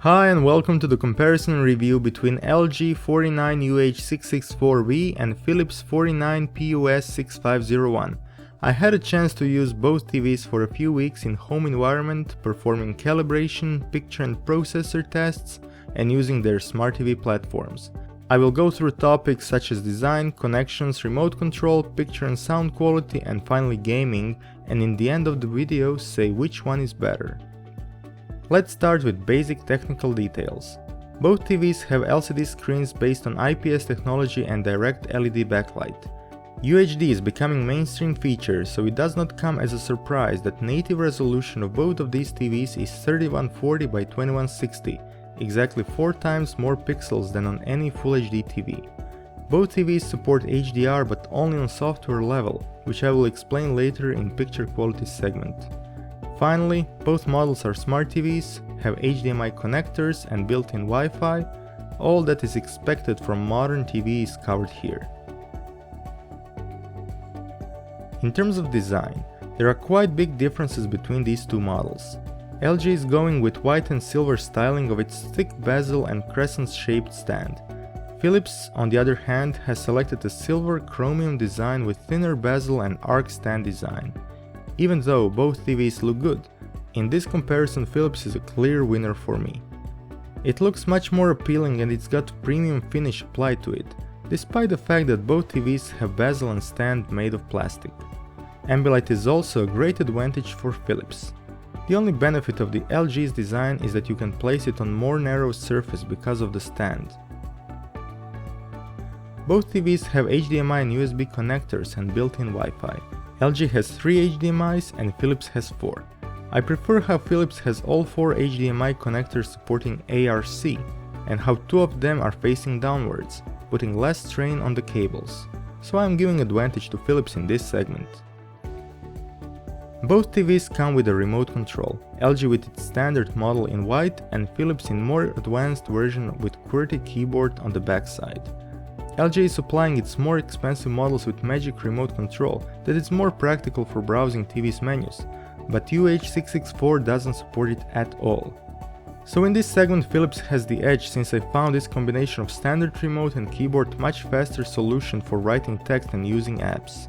Hi and welcome to the comparison review between LG 49 UH664V and Philips 49 PUS6501. I had a chance to use both TVs for a few weeks in home environment, performing calibration, picture and processor tests, and using their smart TV platforms. I will go through topics such as design, connections, remote control, picture and sound quality, and finally gaming, and in the end of the video say which one is better. Let's start with basic technical details. Both TVs have LCD screens based on IPS technology and direct LED backlight. UHD is becoming mainstream feature, so it does not come as a surprise that native resolution of both of these TVs is 3140 by 2160, exactly 4 times more pixels than on any Full HD TV. Both TVs support HDR but only on software level, which I will explain later in picture quality segment. Finally, both models are smart TVs, have HDMI connectors and built-in Wi-Fi. All that is expected from modern TV is covered here. In terms of design, there are quite big differences between these two models. LG is going with white and silver styling of its thick bezel and crescent-shaped stand. Philips, on the other hand, has selected a silver chromium design with thinner bezel and arc stand design. Even though both TVs look good, in this comparison Philips is a clear winner for me. It looks much more appealing and it's got premium finish applied to it, despite the fact that both TVs have bezel and stand made of plastic. Ambilight is also a great advantage for Philips. The only benefit of the LG's design is that you can place it on more narrow surface because of the stand. Both TVs have HDMI and USB connectors and built-in Wi-Fi. LG has 3 HDMIs and Philips has 4. I prefer how Philips has all 4 HDMI connectors supporting ARC and how 2 of them are facing downwards, putting less strain on the cables. So I am giving advantage to Philips in this segment. Both TVs come with a remote control, LG with its standard model in white and Philips in more advanced version with QWERTY keyboard on the backside. LG is supplying its more expensive models with Magic Remote Control that is more practical for browsing TV's menus, but UH664 doesn't support it at all. So in this segment Philips has the edge since I found this combination of standard remote and keyboard much faster solution for writing text and using apps.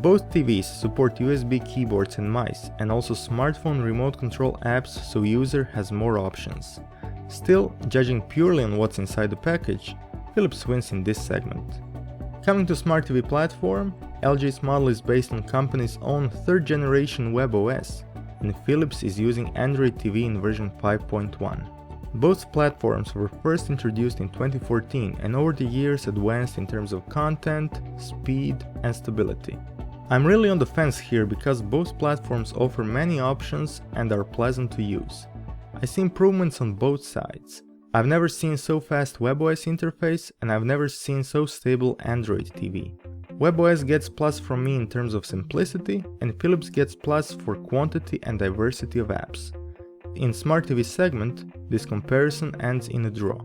Both TVs support USB keyboards and mice and also smartphone remote control apps, so user has more options. Still, judging purely on what's inside the package, Philips wins in this segment. Coming to Smart TV platform, LG's model is based on company's own 3rd generation WebOS, and Philips is using Android TV in version 5.1. Both platforms were first introduced in 2014 and over the years advanced in terms of content, speed, and stability. I'm really on the fence here because both platforms offer many options and are pleasant to use. I see improvements on both sides. I've never seen so fast WebOS interface and I've never seen so stable Android TV. WebOS gets plus from me in terms of simplicity and Philips gets plus for quantity and diversity of apps. In Smart TV segment, this comparison ends in a draw.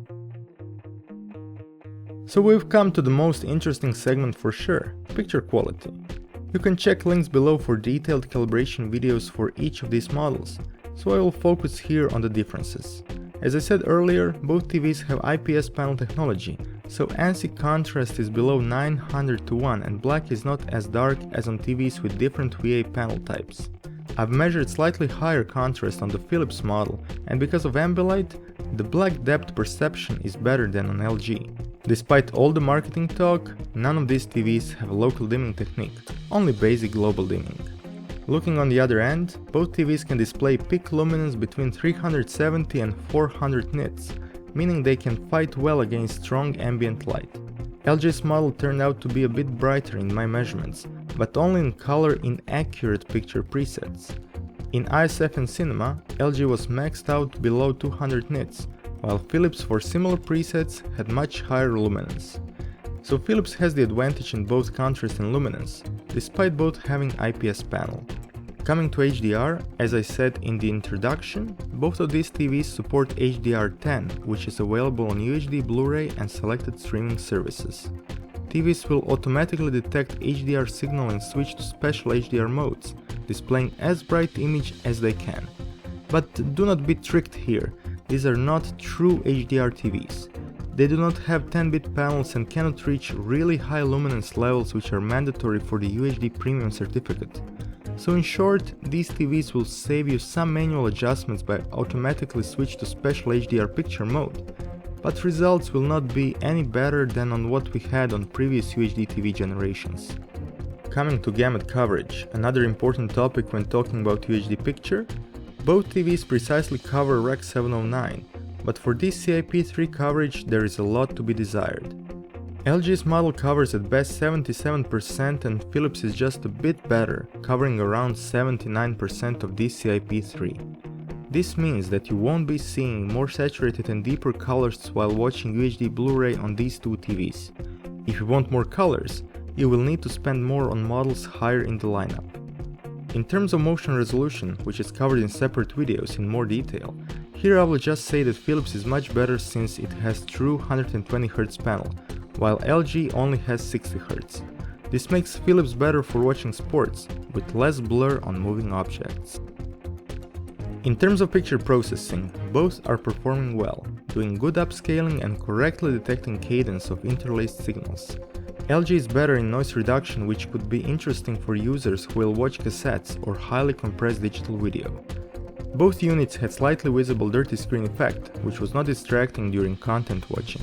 So we've come to the most interesting segment for sure, picture quality. You can check links below for detailed calibration videos for each of these models, so I will focus here on the differences. As I said earlier, both TVs have IPS panel technology, so ANSI contrast is below 900 to 1 and black is not as dark as on TVs with different VA panel types. I've measured slightly higher contrast on the Philips model, and because of Ambilight, the black depth perception is better than on LG. Despite all the marketing talk, none of these TVs have a local dimming technique, only basic global dimming. Looking on the other end, both TVs can display peak luminance between 370 and 400 nits, meaning they can fight well against strong ambient light. LG's model turned out to be a bit brighter in my measurements, but only in color inaccurate picture presets. In ISF and Cinema, LG was maxed out below 200 nits, while Philips for similar presets had much higher luminance. So Philips has the advantage in both contrast and luminance, despite both having IPS panel. Coming to HDR, as I said in the introduction, both of these TVs support HDR10, which is available on UHD Blu-ray and selected streaming services. TVs will automatically detect HDR signal and switch to special HDR modes, displaying as bright image as they can. But do not be tricked here, these are not true HDR TVs. They do not have 10-bit panels and cannot reach really high luminance levels which are mandatory for the UHD Premium certificate. So in short, these TVs will save you some manual adjustments by automatically switch to special HDR picture mode, but results will not be any better than on what we had on previous UHD TV generations. Coming to gamut coverage, another important topic when talking about UHD picture, both TVs precisely cover Rec. 709, but for this CIP3 coverage there is a lot to be desired. LG's model covers at best 77% and Philips is just a bit better, covering around 79% of this CIP3. This means that you won't be seeing more saturated and deeper colors while watching UHD Blu-ray on these two TVs. If you want more colors, you will need to spend more on models higher in the lineup. In terms of motion resolution, which is covered in separate videos in more detail, here I will just say that Philips is much better since it has true 120Hz panel, while LG only has 60Hz. This makes Philips better for watching sports, with less blur on moving objects. In terms of picture processing, both are performing well, doing good upscaling and correctly detecting cadence of interlaced signals. LG is better in noise reduction, which could be interesting for users who will watch cassettes or highly compressed digital video. Both units had slightly visible dirty screen effect, which was not distracting during content watching.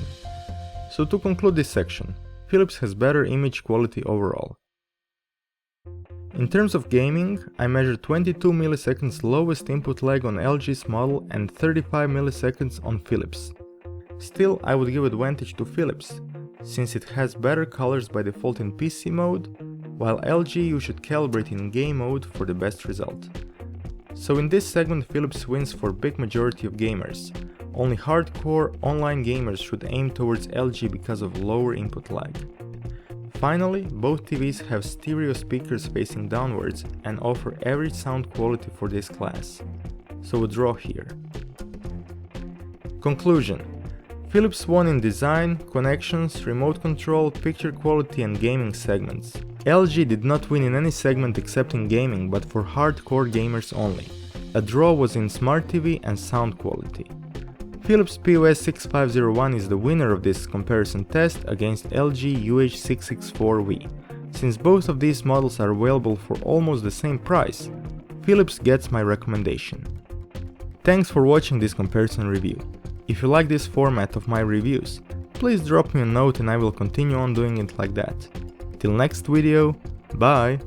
So to conclude this section, Philips has better image quality overall. In terms of gaming, I measured 22 milliseconds lowest input lag on LG's model and 35 milliseconds on Philips. Still, I would give advantage to Philips, since it has better colors by default in PC mode, while LG you should calibrate in game mode for the best result. So in this segment Philips wins for big majority of gamers. Only hardcore online gamers should aim towards LG because of lower input lag. Finally, both TVs have stereo speakers facing downwards and offer average sound quality for this class. So a draw here. Conclusion: Philips won in design, connections, remote control, picture quality and gaming segments. LG did not win in any segment except in gaming, but for hardcore gamers only. A draw was in Smart TV and sound quality. Philips PUS6501 is the winner of this comparison test against LG UH664V. Since both of these models are available for almost the same price, Philips gets my recommendation. Thanks for watching this comparison review. If you like this format of my reviews, please drop me a note and I will continue on doing it like that. Till next video, bye!